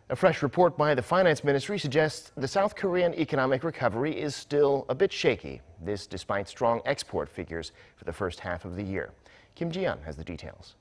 A fresh report by the Finance Ministry suggests the South Korean economic recovery is still a bit shaky. This despite strong export figures for the first half of the year. Ji-yeon has the details.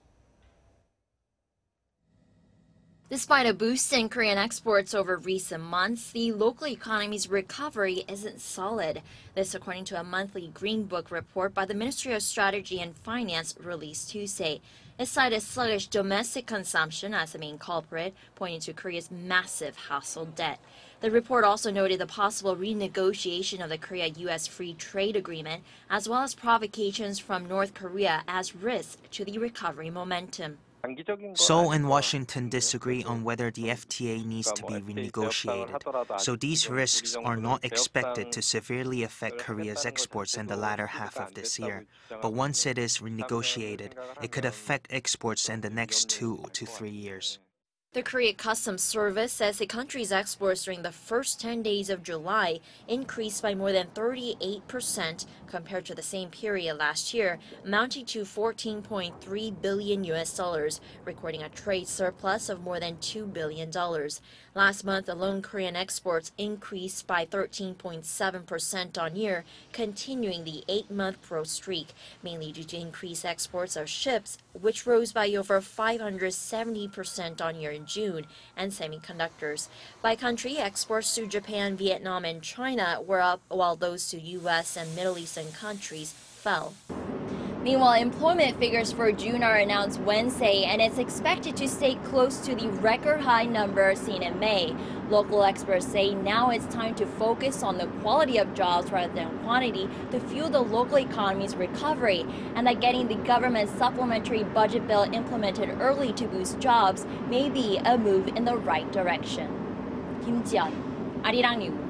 Despite a boost in Korean exports over recent months, the local economy's recovery isn't solid. This according to a monthly Greenbook report by the Ministry of Strategy and Finance released Tuesday. It cited sluggish domestic consumption as the main culprit, pointing to Korea's massive household debt. The report also noted the possible renegotiation of the Korea-U.S. free trade agreement, as well as provocations from North Korea as risks to the recovery momentum. Seoul and Washington disagree on whether the FTA needs to be renegotiated, so these risks are not expected to severely affect Korea's exports in the latter half of this year. But once it is renegotiated, it could affect exports in the next 2 to 3 years. The Korea Customs Service says the country's exports during the first 10 days of July increased by more than 38% compared to the same period last year, amounting to $14.3 billion, recording a trade surplus of more than $2 billion. Last month alone, Korean exports increased by 13.7% on year, continuing the 8-month growth streak, mainly due to increased exports of ships, which rose by over 570% on year in June, and semiconductors. By country, exports to Japan, Vietnam, and China were up, while those to U.S. and Middle Eastern countries fell. Meanwhile, employment figures for June are announced Wednesday, and it's expected to stay close to the record high number seen in May. Local experts say now it's time to focus on the quality of jobs rather than quantity to fuel the local economy's recovery, and that getting the government's supplementary budget bill implemented early to boost jobs may be a move in the right direction. Ji-yeon, Arirang News.